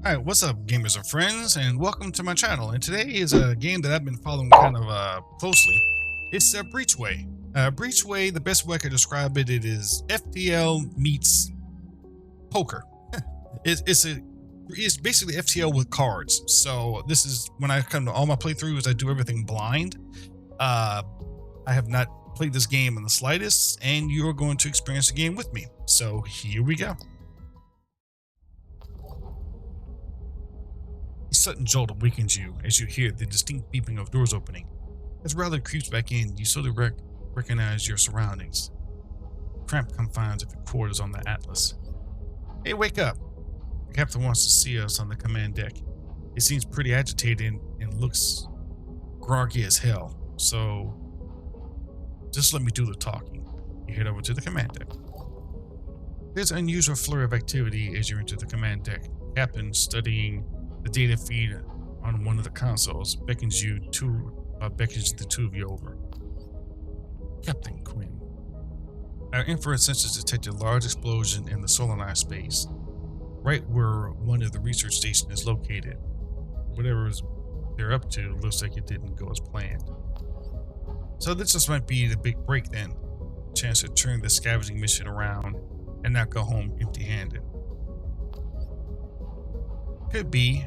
Alright, what's up, gamers and friends, and welcome to my channel. And today is a game that I've been following kind of closely. It's Breachway. Breachway, the best way I could describe it, it is FTL meets poker. It's basically FTL with cards. So this is when I come to all my playthroughs, I do everything blind. I have not played this game in the slightest, and you're going to experience the game with me. So here we go. A sudden jolt awakens you as you hear the distinct beeping of doors opening. As Riley creeps back in, you slowly recognize your surroundings. Cramped confines of your quarters on the Atlas. Hey, wake up! The captain wants to see us on the command deck. He seems pretty agitated and looks groggy as hell, so just let me do the talking. You head over to the command deck. There's an unusual flurry of activity as you enter the command deck. Captain, studying the data feed on one of the consoles, beckons the two of you over. Captain Quinn. Our infrared sensors detected a large explosion in the solenoid space, right where one of the research stations is located. Whatever they're up to looks like it didn't go as planned. So this just might be the big break then. Chance to turn the scavenging mission around and not go home empty-handed. Could be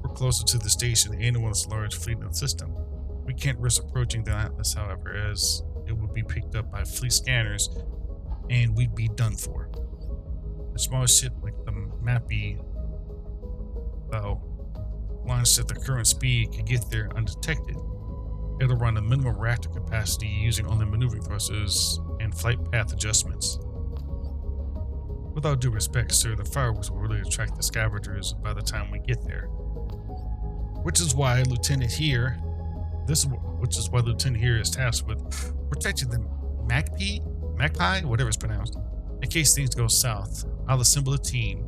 we're closer to the station than anyone's large fleet in the system. We can't risk approaching the Atlas, however, as it would be picked up by fleet scanners and we'd be done for. A small ship like the Mappy, though, launched at the current speed, could get there undetected. It'll run a minimum reactor capacity using only maneuvering thrusters and flight path adjustments. With all due respect, sir, the fireworks will really attract the scavengers by the time we get there. Which is why Lieutenant here is tasked with protecting the Magpie, whatever it's pronounced, in case things go south. I'll assemble a team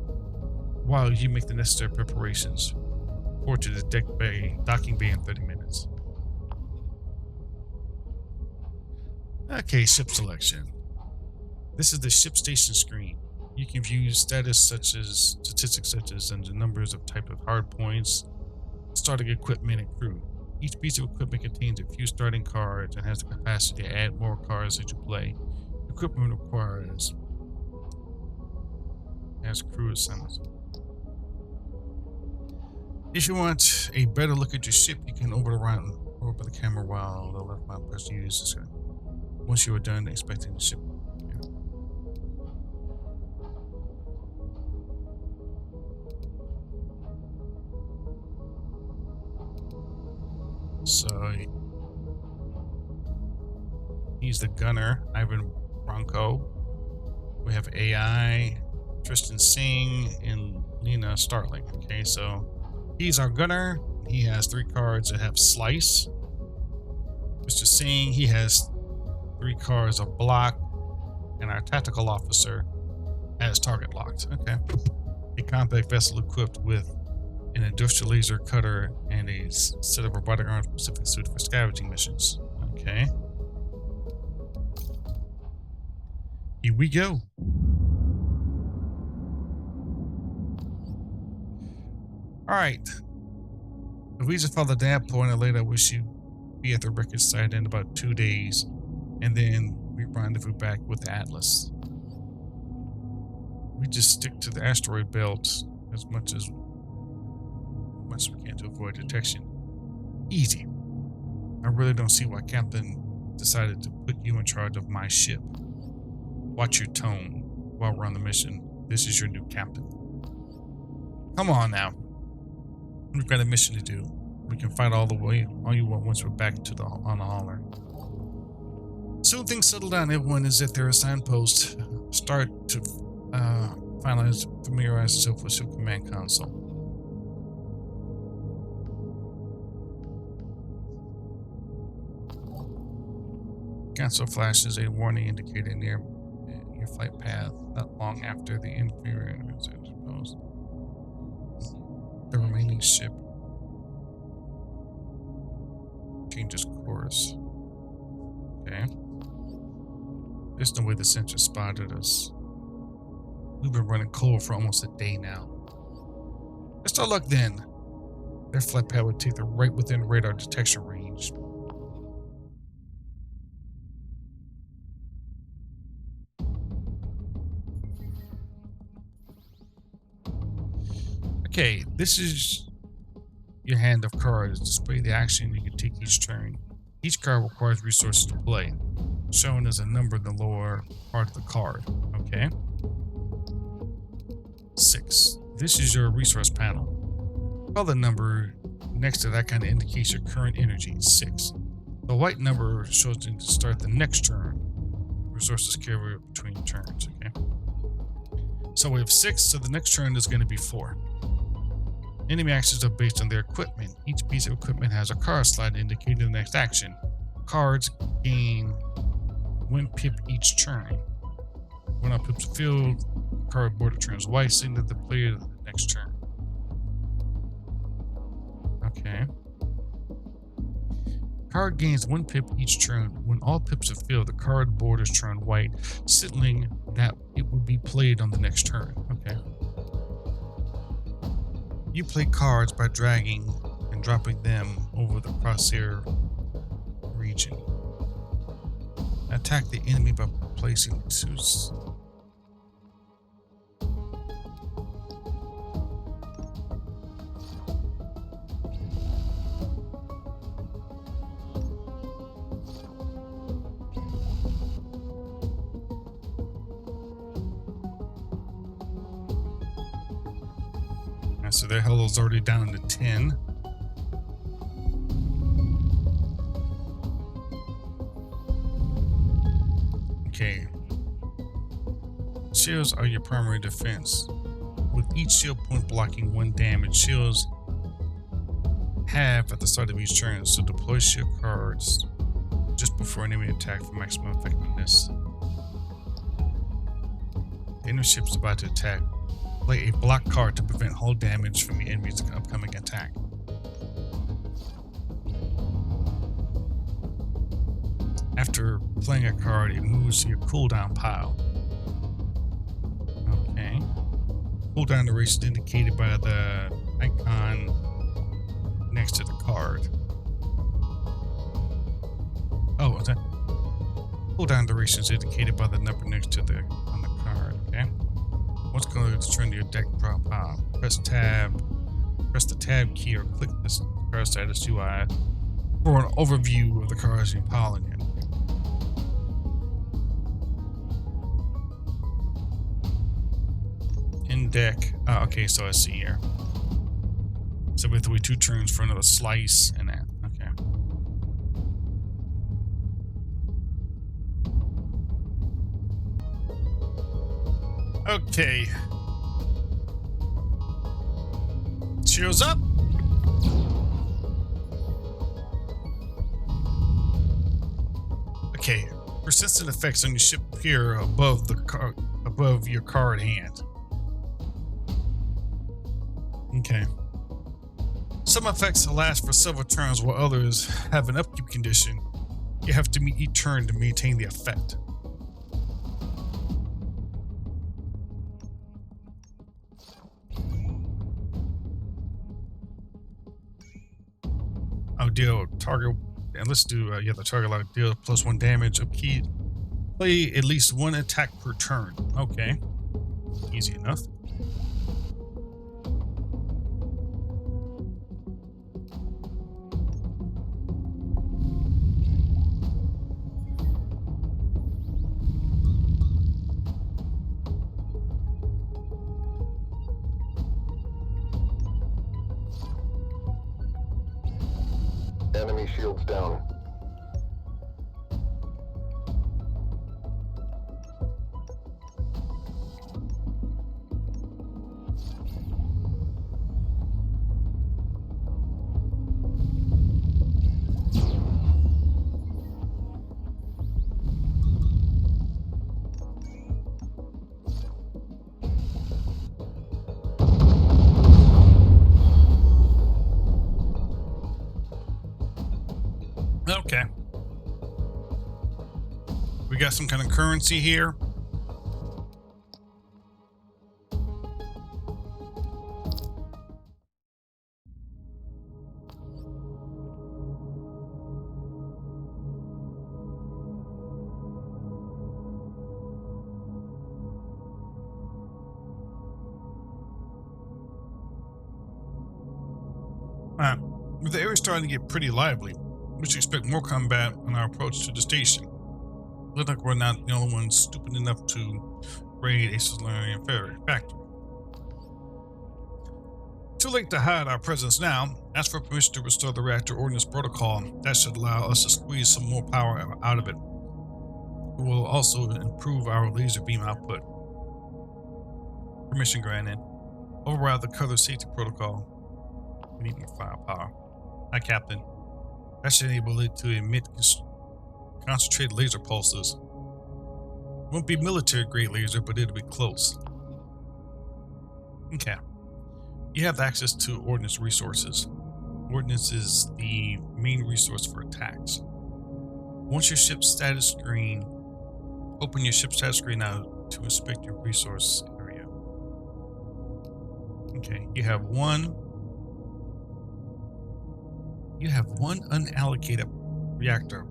while you make the necessary preparations. Report to the docking bay in 30 minutes. Okay, ship selection. This is the ship station screen. You can view statistics such as the numbers of type of hard points, starting equipment, and crew. Each piece of equipment contains a few starting cards and has the capacity to add more cards as you play. Equipment requires as crew assignments. If you want a better look at your ship, you can open the camera while the left mouse press uses it. Once you are done inspecting the ship. So he's the gunner, Ivan Bronco. We have AI, Tristan Singh, and Lena Starling. Okay, so he's our gunner. He has 3 cards that have slice. Mr. Singh, he has 3 cards of block, and our tactical officer has target locked. Okay, a compact vessel equipped with an industrial laser cutter and a set of robotic arms specific suited for scavenging missions. Okay. Here we go. Alright. If we just follow that point and later, I wish you'd be at the wreckage site in about 2 days, and then we rendezvous back with the Atlas. We just stick to the asteroid belt as much as we can to avoid detection. Easy. I really don't see why Captain decided to put you in charge of my ship. Watch your tone while we're on the mission. This is your new captain. Come on now. We've got a mission to do. We can fight all you want once we're back on the hauler. Soon things settle down. Everyone is at their assigned post. Start to familiarize yourself with ship command console. Console flashes a warning indicator near your flight path not long after the inferior post. The remaining ship changes course. Okay. There's no way the sensor spotted us. We've been running cold for almost a day now. Best of luck then. Their flight path would take them right within radar detection range. Okay, this is your hand of cards. Display the action you can take each turn. Each card requires resources to play, shown as a number in the lower part of the card. Okay. 6. This is your resource panel. Color number next to that kind of indicates your current energy, 6. The white number shows you to start the next turn. Resources carry between turns, okay? So we have 6, so the next turn is going to be 4. Enemy actions are based on their equipment. Each piece of equipment has a card slot indicating the next action. Cards gain 1 pip each turn. When on pips the field, card border turns white, signaling the player to the next turn. Okay. Card gains 1 pip each turn. When all pips are filled, the card borders turn white, signaling that it will be played on the next turn. Okay. You play cards by dragging and dropping them over the crosshair region. Attack the enemy by placing 2. So their health is already down to 10. Okay. Shields are your primary defense. With each shield point blocking 1 damage, shields halve at the start of each turn, so deploy shield cards just before enemy attack for maximum effectiveness. The enemy ship's about to attack. Play a block card to prevent hull damage from the enemy's upcoming attack. After playing a card, it moves to your cooldown pile. Okay. Cooldown duration is indicated by the icon next to the card. Oh, is that? Cooldown duration is indicated by the number next to the on the card. Okay. What's going to turn your deck drop pile? Press the tab key or click this card status UI for an overview of the cards you're piling in. In deck, okay, so I see here. So we have to wait 2 turns for another slice and that. Okay. Cheers up. Okay. Persistent effects on your ship appear above your card hand. Okay. Some effects last for several turns while others have an upkeep condition. You have to meet each turn to maintain the effect. I'll deal target, and let's do the target like deal +1 damage upkeep. Play at least 1 attack per turn. Okay, easy enough. Enemy shields down. Okay. We got some kind of currency here. With the area starting to get pretty lively, we should expect more combat on our approach to the station. Looks like we're not the only ones stupid enough to raid a Solarian factory. Too late to hide our presence now. Ask for permission to restore the reactor ordnance protocol. That should allow us to squeeze some more power out of it. It will also improve our laser beam output. Permission granted. Override the color safety protocol. We need more firepower. Hi, Captain. That should enable it to emit concentrated laser pulses. Won't be military grade laser, but it'll be close. Okay. You have access to ordnance resources. Ordnance is the main resource for attacks. Once your ship's status screen, open your ship's status screen now to inspect your resource area. Okay, you have one unallocated reactor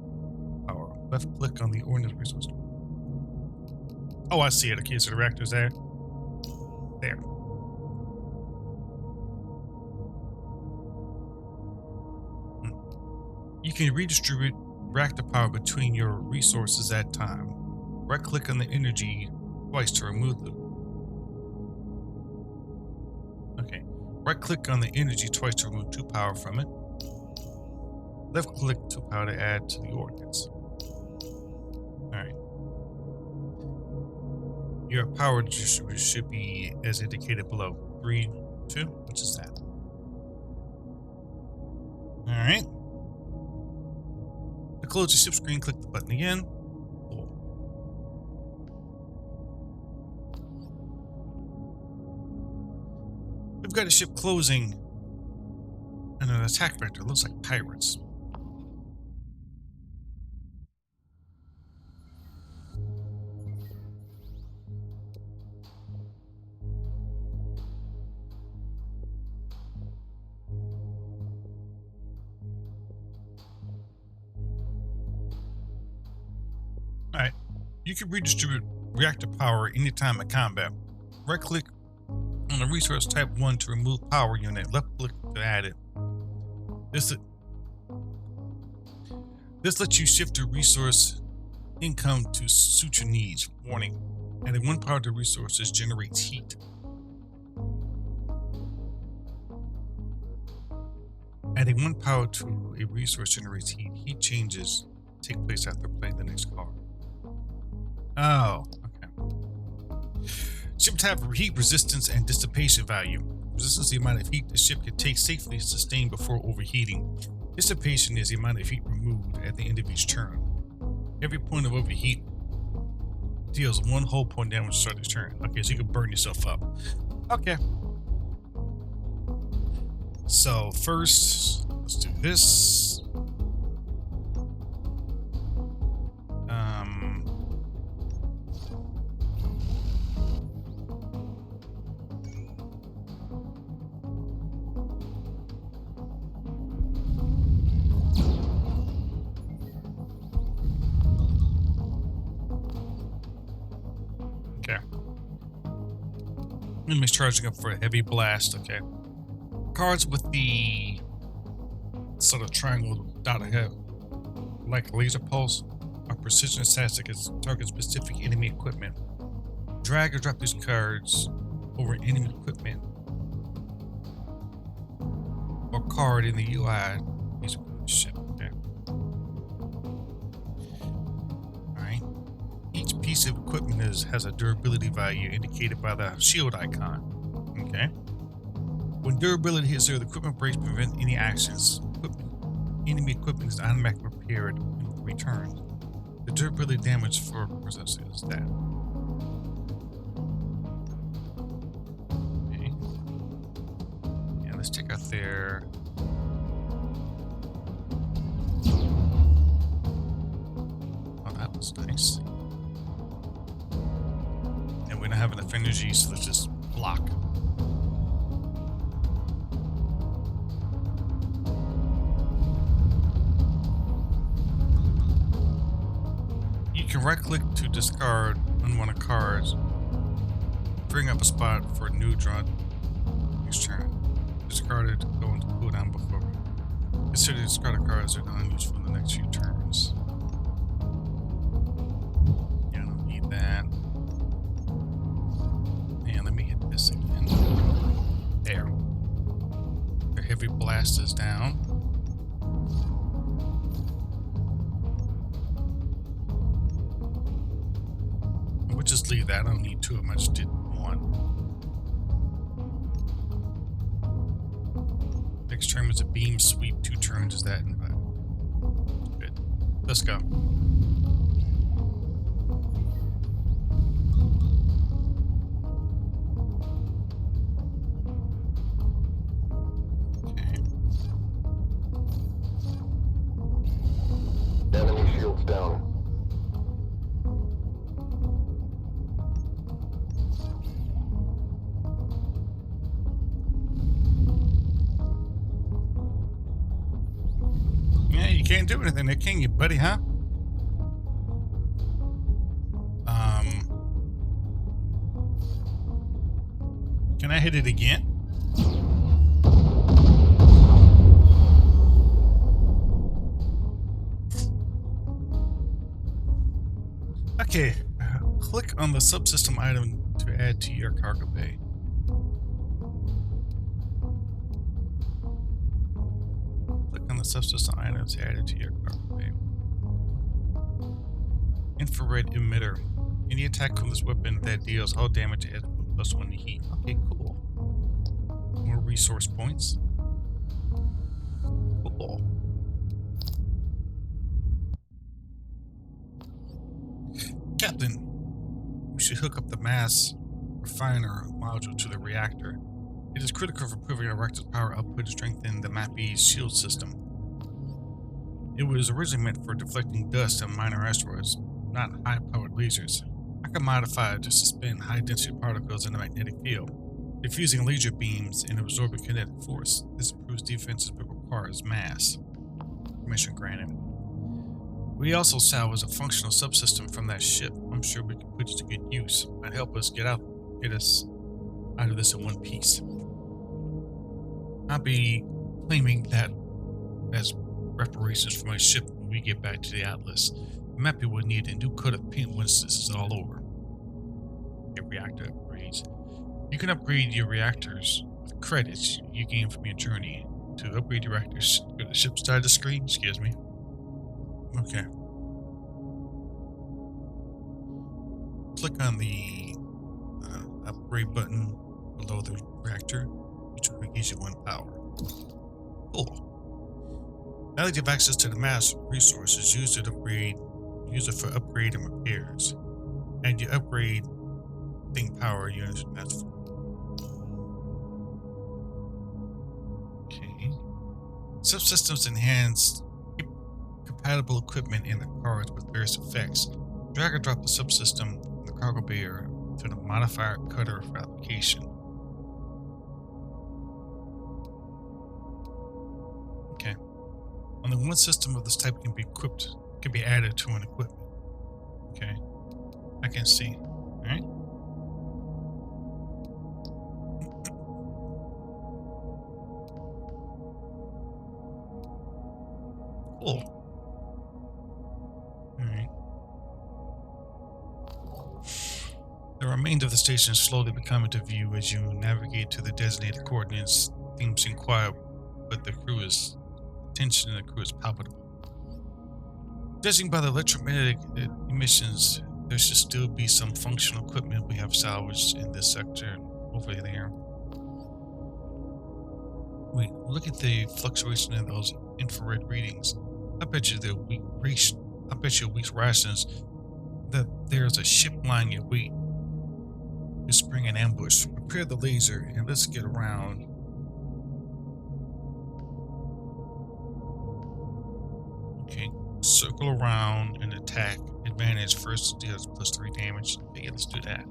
power. Left click on the ordnance resource. Oh, I see it. Okay, so the reactor's there. There. You can redistribute reactor power between your resources at time. Right click on the energy twice to remove the. Okay. Right click on the energy twice to remove 2 power from it. Left click 2 power to add to the ordnance. Alright. Your power distribution should be as indicated below. 3, 2, which is that. Alright. To close your ship screen, click the button again. Cool. We've got a ship closing and an attack vector. Looks like pirates. Alright, you can redistribute reactor power anytime in combat. Right click on the resource type 1 to remove power unit, left click to add it. This lets you shift your resource income to suit your needs. Warning, adding 1 power to resources generates heat. Adding 1 power to a resource generates heat. Heat changes take place after playing the next card. Oh, okay. Ships have heat resistance and dissipation value. Resistance is the amount of heat the ship can take safely sustained before overheating. Dissipation is the amount of heat removed at the end of each turn. Every point of overheat deals 1 whole point damage to start each turn. Okay, so you can burn yourself up. Okay. So first, let's do this. Okay. Enemy's charging up for a heavy blast. Okay. Cards with the sort of triangle dot ahead, like laser pulse, are precision attacks that can target specific enemy equipment. Drag or drop these cards over enemy equipment or card in the UI. Ship. Okay. Alright. Each piece of equipment has a durability value indicated by the shield icon. Okay. When durability hits 0, the equipment breaks prevent any actions. Enemy equipment is automatically repaired and returned. The durability damage for possessor is that. Okay. Yeah, let's check out their. Oh, that was nice. And we don't have enough energy, so let's just block. You can right click to discard unwanted cards, bring up a spot for a new draw next turn. There's a discarded go into cooldown before. Consider discarded cards are not useful in the next few turns. Yeah, I don't need that. And let me hit this again. There. Their heavy blast is down. We'll just leave that. I don't need two of them. I just did one. Next turn is a beam sweep. 2 turns is that. Good. Let's go. Okay. Enemy shields down. Yeah, you can't do anything there, can you, buddy, huh? Can I hit it again? Okay, click on the subsystem item to add to your cargo bay. Click on the subsystem item to add it to your cargo bay. Infrared emitter. Any attack from this weapon that deals hull damage adds +1 to heat. Okay, cool. More resource points. Cool. Captain, we should hook up the mass refiner module to the reactor. It is critical for improving our reactor's power output to strengthen the MAPI's shield system. It was originally meant for deflecting dust and minor asteroids, not high-powered lasers. I can modify it to suspend high-density particles in a magnetic field, diffusing laser beams and absorbing kinetic force. This improves defenses but requires mass. Permission granted. We also salvaged a functional subsystem from that ship. I'm sure we can put it to good use. Might help us get us out of this in one piece. I'll be claiming that as reparations for my ship when we get back to the Atlas. Mappy will need a new coat of paint once this is all over. Get reactor upgrades. You can upgrade your reactors with credits you gain from your journey. To upgrade your reactors, go to the ship's side of the screen. Excuse me. Okay. Click on the upgrade button below the reactor, which will gives you 1 power. Cool. Now that you have access to the mass resources, use it for upgrade and repairs. And you upgrade thing power units. That's okay. Subsystems enhance compatible equipment in the cards with various effects. Drag or drop the subsystem from the cargo bay to the modifier cutter for application. Okay. Only one system of this type can be added to an equipment. Okay. I can see. Alright. Cool. Alright. The remainder of the station slowly become into view as you navigate to the designated coordinates. Things seem quiet, but the tension in the crew is palpable. Judging by the electromagnetic emissions, there should still be some functional equipment we have salvaged in this sector over there. Wait, look at the fluctuation in those infrared readings. I bet you week's rations that there's a ship lying in wait to spring an ambush. Prepare the laser and let's get around. Okay, circle around and attack. Advantage first deals +3 damage. Okay, yeah, let's do that.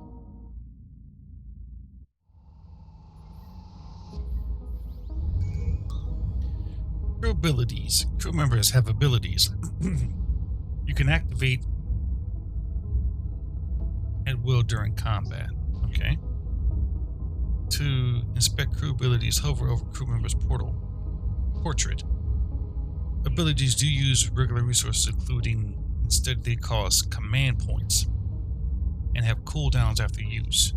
Crew abilities. Crew members have abilities. You can activate at will during combat. Okay. To inspect crew abilities, hover over crew member's portrait. Abilities do use regular resources, including instead they cost command points and have cooldowns after use.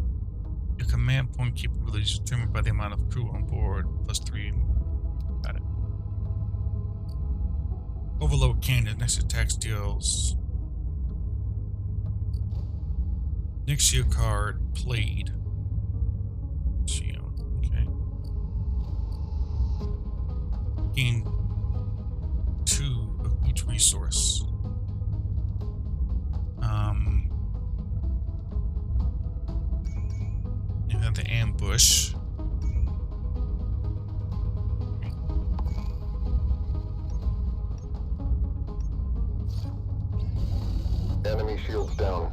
Your command point capability is determined by the amount of crew on board, +3. Got it. Overload cannon, next attack deals. Next shield card, played. Shield, okay. Gain 2 of each resource. You have the ambush. Enemy shields down.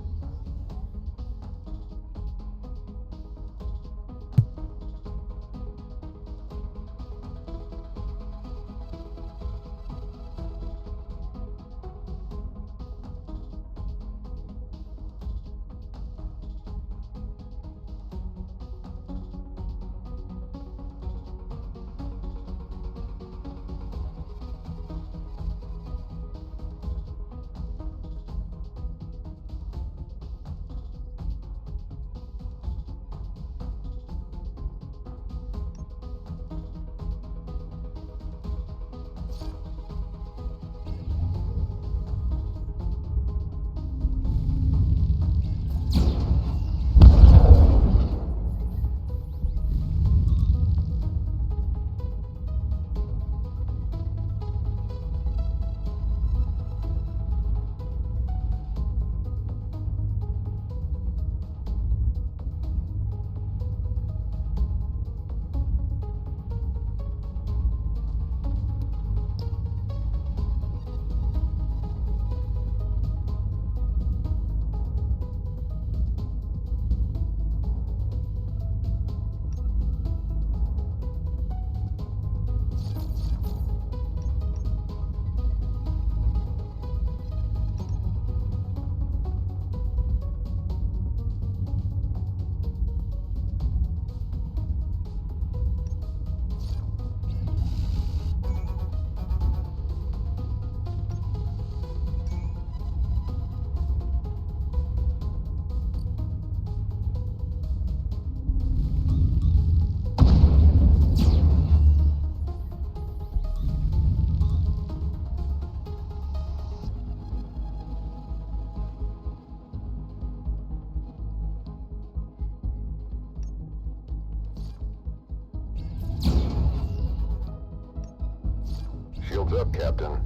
Shields up, Captain.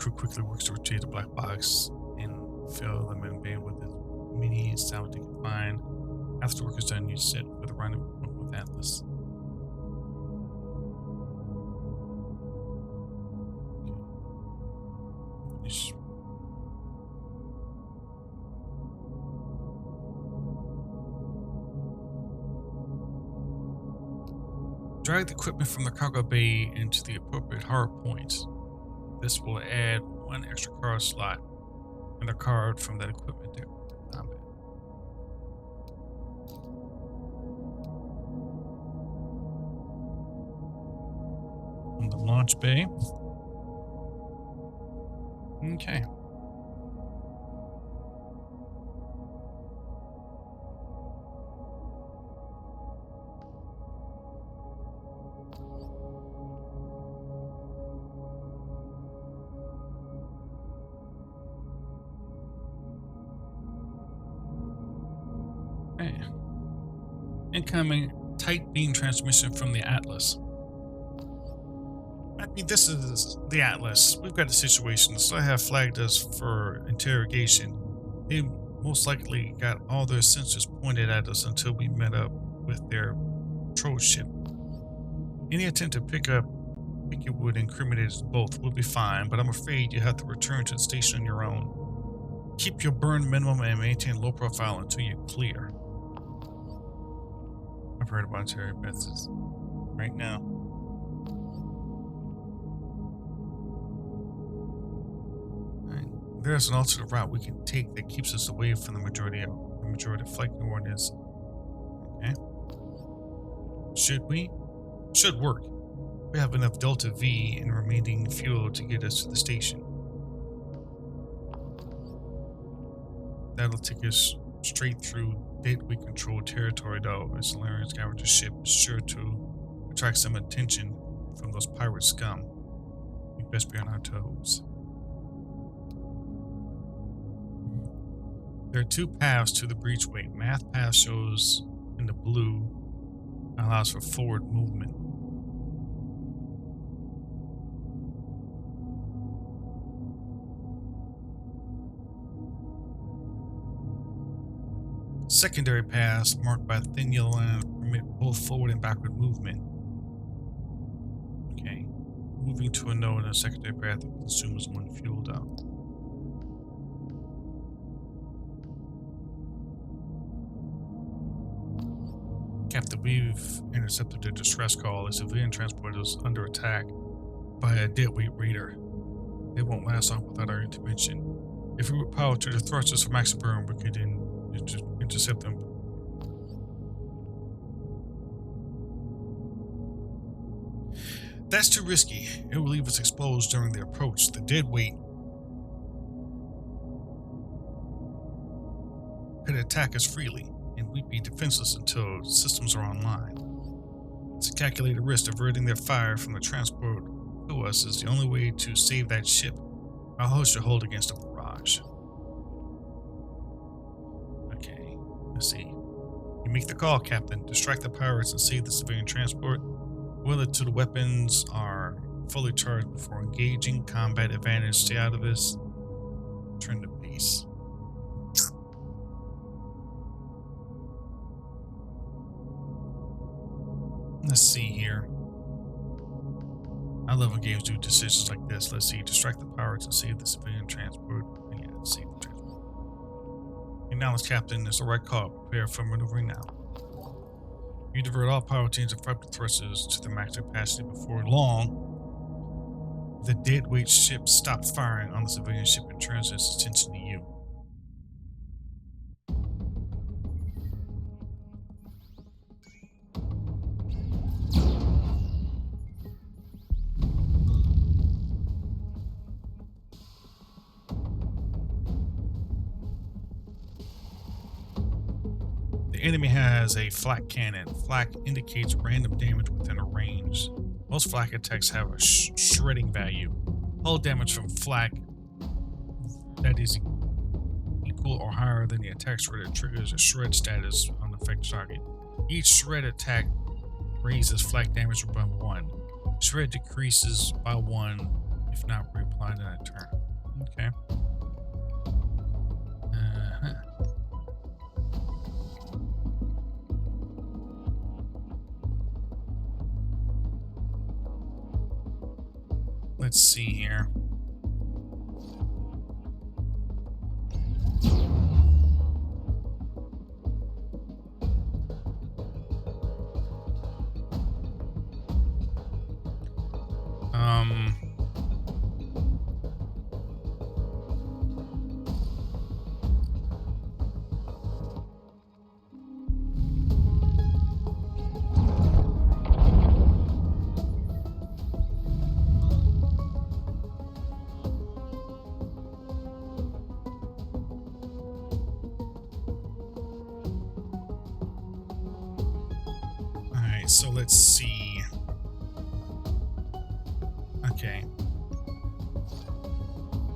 crew quickly works to retrieve the black box and fill them in bed with as many salvage they can find. After the work is done, you set for the rendezvous point with Atlas. Okay. Drag the equipment from the cargo bay into the appropriate hard points. This will add one extra card slot and a card from that equipment to combat. From the launch bay. Okay. Okay. Incoming tight beam transmission from the Atlas. I mean, this is the Atlas. We've got a situation. So I have flagged us for interrogation. They most likely got all their sensors pointed at us until we met up with their patrol ship. Any attempt to pick it would incriminate us both. We'll be fine, but I'm afraid you have to return to the station on your own. Keep your burn minimum and maintain low profile until you're clear. I've heard about Terry Beth's right now. There's an alternate route we can take that keeps us away from the majority of flight coordinates. Okay. Should work. We have enough Delta V and remaining fuel to get us to the station. That'll take us straight through Gateway controlled territory, though, as Solarian scavenger ship is sure to attract some attention from those pirate scum. We best be on our toes. There are two paths to the Breachway. Math path shows in the blue and allows for forward movement. Secondary paths marked by thin yellow lines permit both forward and backward movement. Okay. Moving to a node in a secondary path that consumes one fuel down. Captain, we've intercepted a distress call. A civilian transport is under attack by a deadweight raider. They won't last long without our intervention. If we were powered to the thrusters for max burn, we could intercept them. That's too risky. It will leave us exposed during the approach. The deadweight could attack us freely, and we'd be defenseless until systems are online. It's a calculated risk. Diverting their fire from the transport to us is the only way to save that ship. Our hull should hold against a barrage. Okay, let's see. You make the call, Captain. Distract the pirates and save the civilian transport. Will it till the weapons are fully charged before engaging. Combat advantage. Stay out of this. Turn to base. Let's see here. I love when games do decisions like this. Let's see. Distract the pirates and save the civilian transport. Yeah, save the transport. Acknowledge, Captain. It's the right call. Prepare for maneuvering now. You divert all power teams and fighter thrusters to the max capacity before long. The deadweight ship stops firing on the civilian ship and turns its attention to you. The enemy has a flak cannon. Flak indicates random damage within a range. Most flak attacks have a shredding value. Hull damage from flak that is equal or higher than the attack shred triggers a shred status on the affected target. Each shred attack raises flak damage by 1. Shred decreases by 1 If not, reapplied in a turn. Okay. Let's see here. So let's see. Okay.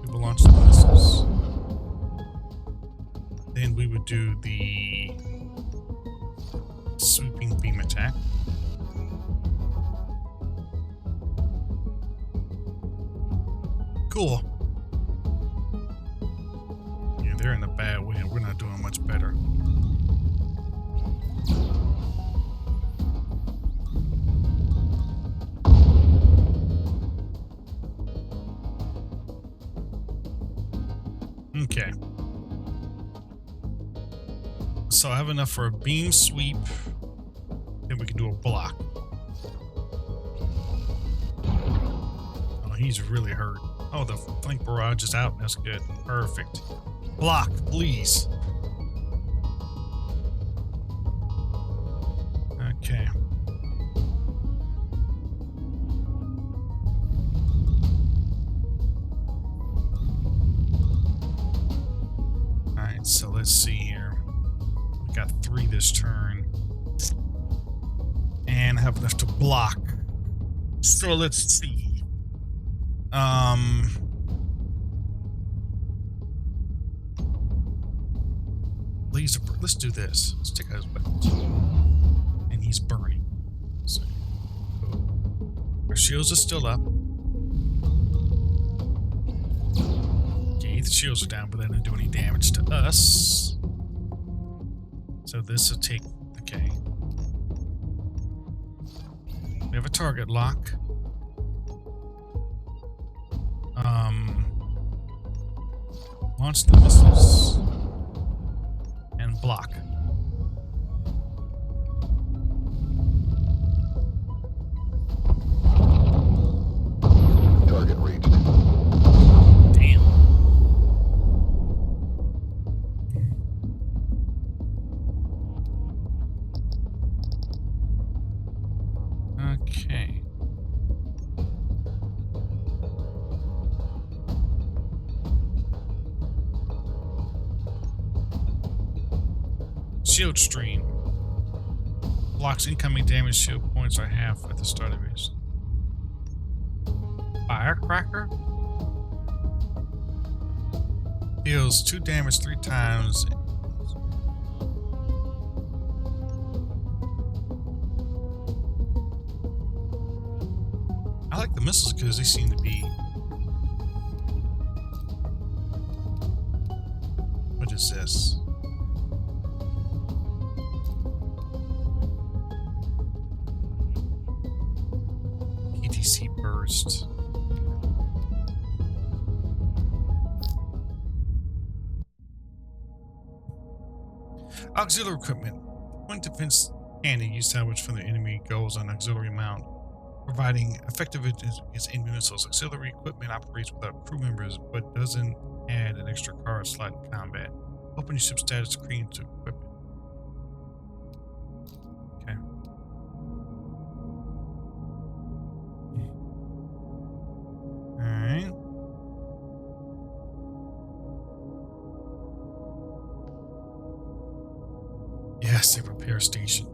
We will launch the missiles. Then we would do the sweeping beam attack. Cool. Yeah, they're in a bad way. We're not doing much better. Okay. So I have enough for a beam sweep. Then we can do a block. Oh, he's really hurt. Oh, the flank barrage is out. That's good. Perfect. Block, please. Okay. Alright, so let's see here. We got 3 this turn. And I have enough to block. So let's see. Let's do this. Let's take out his weapons. And he's burning. So, our shields are still up. Okay, the shields are down, but they didn't do any damage to us. So this will take... Okay. We have a target lock. Launch the missiles. And block. Target reached. Damn. Okay. Shield stream. Blocks incoming damage shield points are half at the start of each. Firecracker? Deals 2 damage 3 times. I like the missiles because they seem to be... What is this? PTC burst. Auxiliary equipment. Point defense cannon used salvage from the enemy goes on auxiliary mount, providing effective against enemy missiles. Auxiliary equipment operates without crew members, but doesn't add an extra card slot in combat. Open your ship status screen to equipment. Okay. Alright. Yes, a repair station.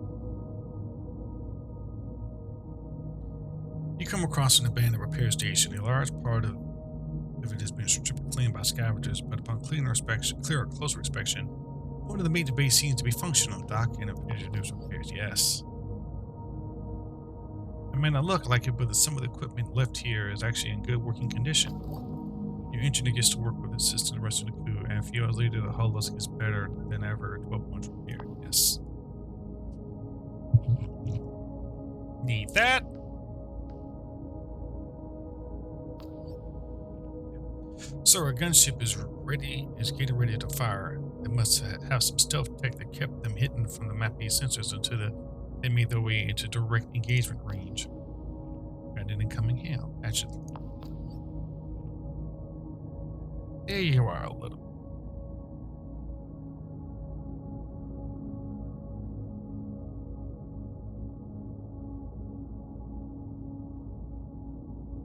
You come across an abandoned repair station. A large part of it has been stripped clean by scavengers, but upon clearer closer inspection, one of the major base seems to be functional. Dock and appears to do repairs. Yes. It may not look like it, but some of the equipment left here is actually in good working condition. Your engineer gets to work with his assistant, the rest of the crew, and a few hours later, the hull looks better than ever 12 months from here. Yes. Need that. So our gunship is getting ready to fire. They must have some stealth tech that kept them hidden from the mapping sensors until they made their way into direct engagement range. And an incoming hail. Actually, there you are, little.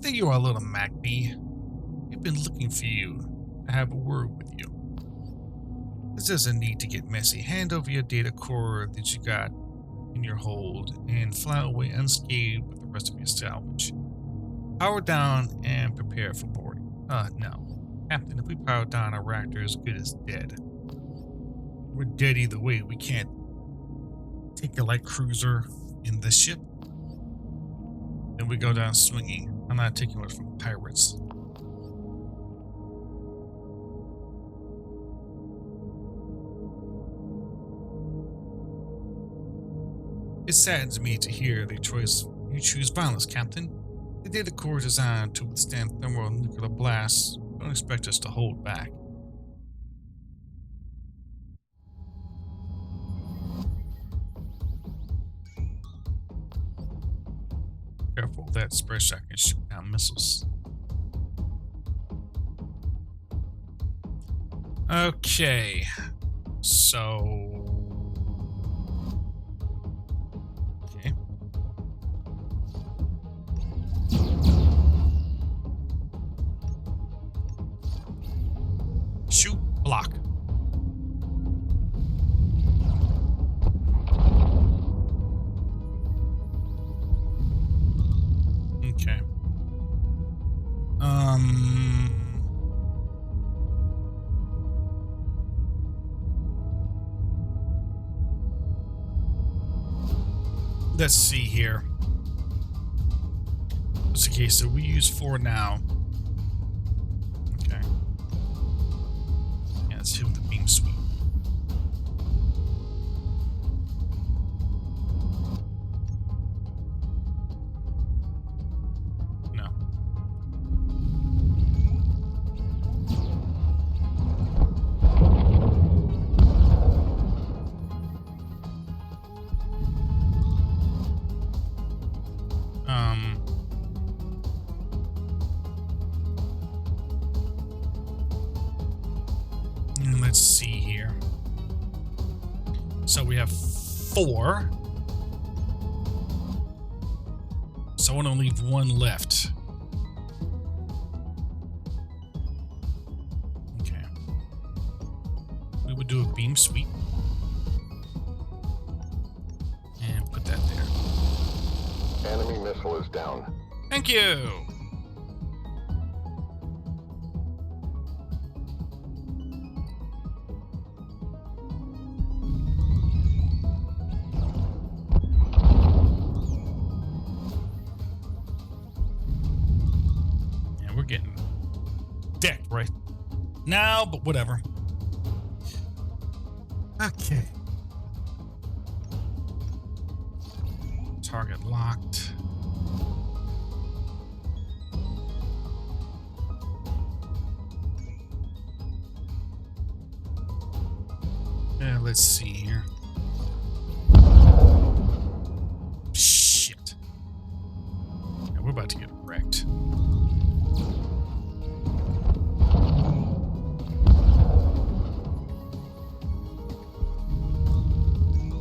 There you are, little MacB. We've been looking for you to have a word with you. This doesn't need to get messy. Hand over your data core that you got in your hold and fly away unscathed with the rest of your salvage. Power down and prepare for boarding. No. Captain, if we power down, our reactor is good as dead. We're dead either way. We can't take a light cruiser in the ship. Then we go down swinging. I'm not taking one from pirates. It saddens me to hear the choice you choose violence, Captain. The data core is designed to withstand thermal and nuclear blasts. Don't expect us to hold back. Careful, that spare shot can shoot down missiles. Okay, so... Okay. Shoot, block. Okay. Let's see here. That's okay, so we use 4 now. Okay. Yeah, let's hit with the beam sweep. No. Let's see here. So we have 4. So I want to leave 1 left. Okay. We would do a beam sweep. And put that there. Enemy missile is down. Thank you! We're getting decked right now, but whatever. Okay. Target locked. Let's see here. Shit. Yeah, we're about to get wrecked.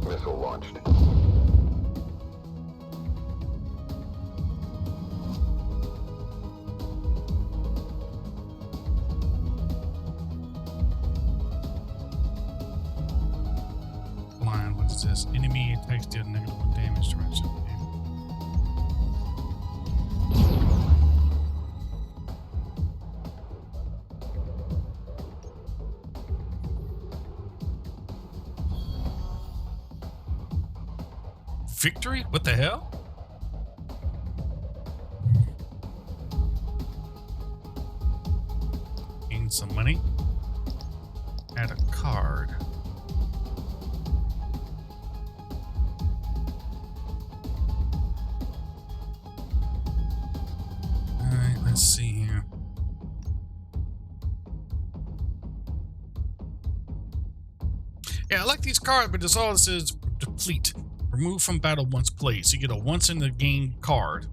Missile launched. Line, what is this? Enemy attacks deal -1 damage to rest of the game. Victory? What the hell? some money. Add a card. Alright, let's see here. Yeah, I like these cards, but this all says deplete. Remove from battle once played. So you get a once in the game card.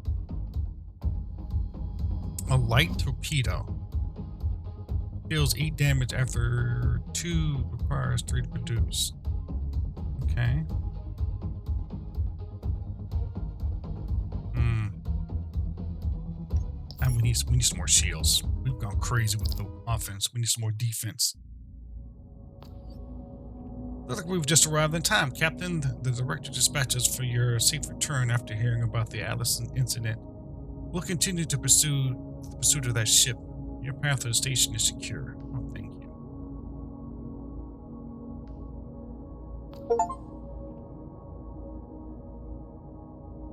A light torpedo. Deals 8 damage after 2, requires 3 to produce. Okay. And we need some more shields. We've gone crazy with the offense. We need some more defense. Looks like we've just arrived in time, Captain. The director dispatches for your safe return after hearing about the Atlas incident. We'll continue to pursue the pursuit of that ship. Your path to the station is secure. Oh, thank you.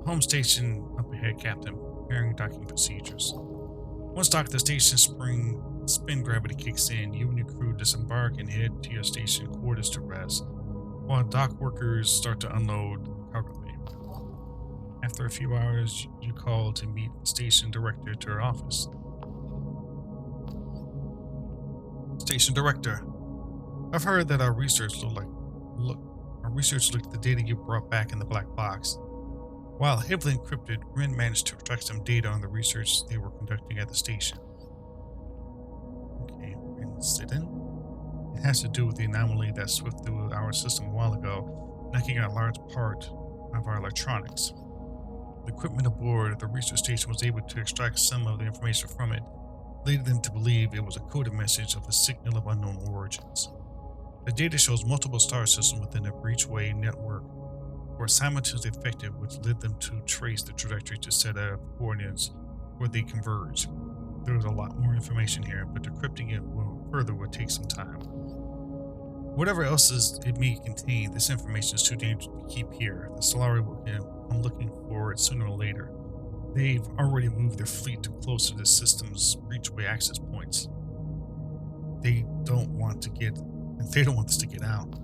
Home station up ahead, Captain. Preparing docking procedures. Once docked, the station spin gravity kicks in. You and your crew disembark and head to your station quarters to rest, while dock workers start to unload the cargo bay. After a few hours, you call to meet the station director to her office. Station director, I've heard that our research looked at the data you brought back in the black box. While heavily encrypted, Ren managed to extract some data on the research they were conducting at the station. Okay, incident. It has to do with the anomaly that swept through our system a while ago, knocking out a large part of our electronics. The equipment aboard the research station was able to extract some of the information from it, leading them to believe it was a coded message of a signal of unknown origins. The data shows multiple star systems within the Breachway network were simultaneously affected, which led them to trace the trajectory to set up coordinates where they converge. There was a lot more information here, but decrypting it will take some time. Whatever else it may contain, this information is too dangerous to keep here. The Solari will come looking for it sooner or later. They've already moved their fleet too close to the system's Breachway access points. They don't want this to get out.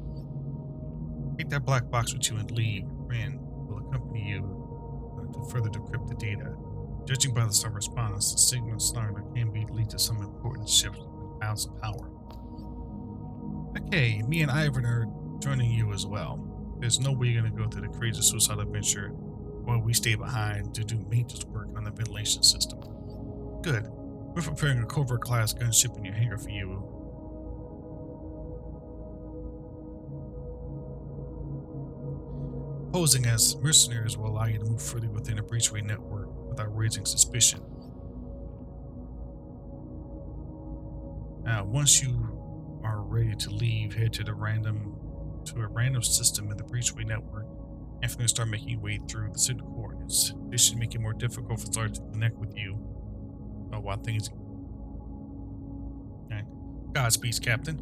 Take that black box with you and leave. Ren will accompany you to further decrypt the data. Judging by the star response, the signal snarler can lead to some important shifts in balance of power. Okay, me and Ivan are joining you as well. There's no way you're going to go through the crazy suicide adventure while we stay behind to do maintenance work on the ventilation system. Good. We're preparing a Covert-class gunship in your hangar for you. Posing as mercenaries will allow you to move freely within a Breachway network without raising suspicion. Now, once you are ready to leave, head to a random system in the Breachway network and from there start making your way through the signal coordinates. This should make it more difficult for Solari to connect with you while things. Okay. Godspeed, Captain.